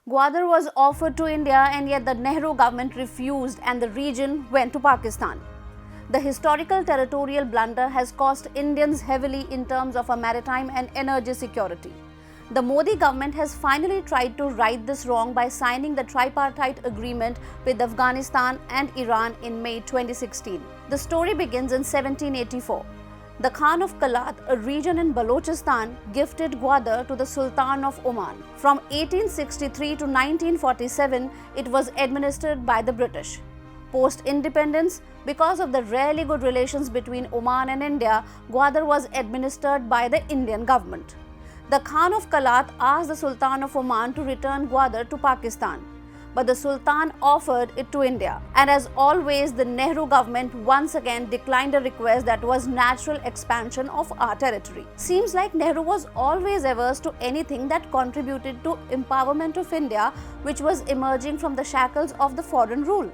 Gwadar was offered to India, and yet the Nehru government refused and the region went to Pakistan. The historical territorial blunder has cost Indians heavily in terms of our maritime and energy security. The Modi government has finally tried to right this wrong by signing the tripartite agreement with Afghanistan and Iran in May 2016. The story begins in 1784. The Khan of Kalat, a region in Balochistan, gifted Gwadar to the Sultan of Oman. From 1863 to 1947, it was administered by the British. Post-independence, because of the rarely good relations between Oman and India, Gwadar was administered by the Indian government. The Khan of Kalat asked the Sultan of Oman to return Gwadar to Pakistan, but the Sultan offered it to India. And as always, the Nehru government once again declined a request that was natural expansion of our territory. Seems like Nehru was always averse to anything that contributed to empowerment of India, which was emerging from the shackles of the foreign rule.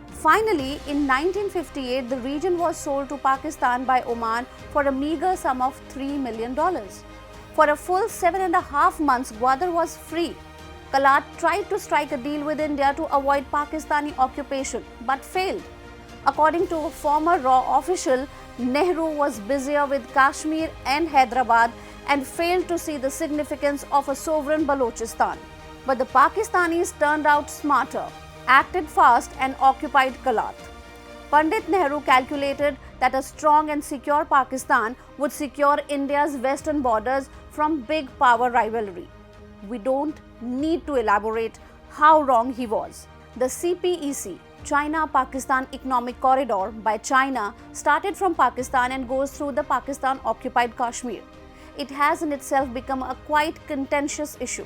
Finally, in 1958, the region was sold to Pakistan by Oman for a meager sum of $3 million. For a full 7.5 months, Gwadar was free. Kalat tried to strike a deal with India to avoid Pakistani occupation, but failed. According to a former RAW official, Nehru was busier with Kashmir and Hyderabad and failed to see the significance of a sovereign Balochistan. But the Pakistanis turned out smarter, acted fast and occupied Kalat. Pandit Nehru calculated that a strong and secure Pakistan would secure India's western borders from big power rivalry. We don't need to elaborate how wrong he was. The CPEC, China-Pakistan Economic Corridor by China, started from Pakistan and goes through the Pakistan-occupied Kashmir. It has in itself become a quite contentious issue.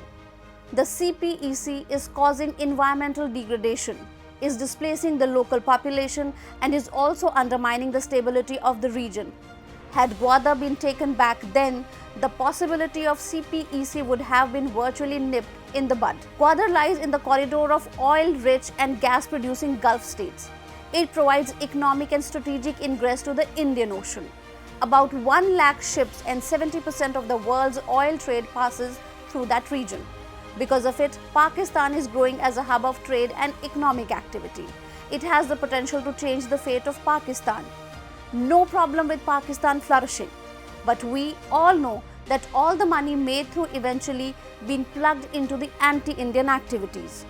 The CPEC is causing environmental degradation, is displacing the local population, and is also undermining the stability of the region. Had Gwadar been taken back then, the possibility of CPEC would have been virtually nipped in the bud. Gwadar lies in the corridor of oil-rich and gas-producing Gulf states. It provides economic and strategic ingress to the Indian Ocean. About 1 lakh ships and 70% of the world's oil trade passes through that region. Because of it, Pakistan is growing as a hub of trade and economic activity. It has the potential to change the fate of Pakistan. No problem with Pakistan flourishing. But we all know that all the money made through eventually being plugged into the anti-Indian activities.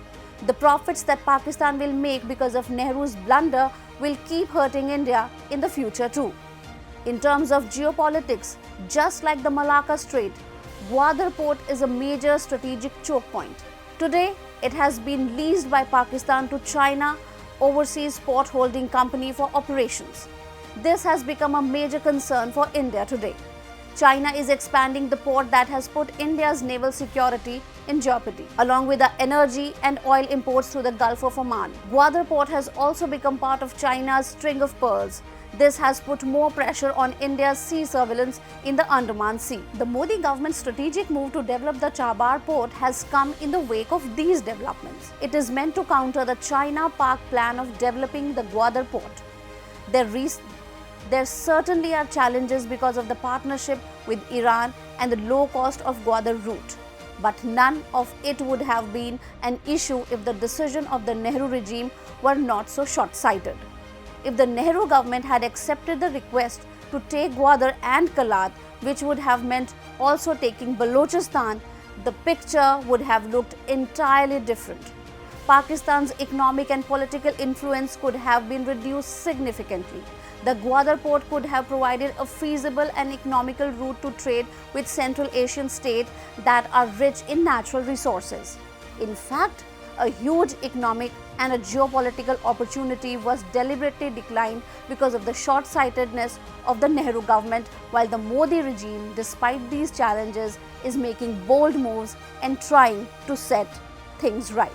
The profits that Pakistan will make because of Nehru's blunder will keep hurting India in the future too. In terms of geopolitics, just like the Malacca Strait, Chabahar Port is a major strategic choke point. Today, it has been leased by Pakistan to China Overseas Port Holding Company for operations. This has become a major concern for India today. China is expanding the port that has put India's naval security in jeopardy, along with the energy and oil imports through the Gulf of Oman. Gwadar Port has also become part of China's string of pearls. This has put more pressure on India's sea surveillance in the Andaman Sea. The Modi government's strategic move to develop the Chabahar Port has come in the wake of these developments. It is meant to counter the China-Pak plan of developing the Gwadar Port. There certainly are challenges because of the partnership with Iran and the low cost of Gwadar route. But none of it would have been an issue if the decision of the Nehru regime were not so short-sighted. If the Nehru government had accepted the request to take Gwadar and Kalat, which would have meant also taking Balochistan, the picture would have looked entirely different. Pakistan's economic and political influence could have been reduced significantly. The Gwadar port could have provided a feasible and economical route to trade with Central Asian states that are rich in natural resources. In fact, a huge economic and a geopolitical opportunity was deliberately declined because of the short-sightedness of the Nehru government, while the Modi regime, despite these challenges, is making bold moves and trying to set things right.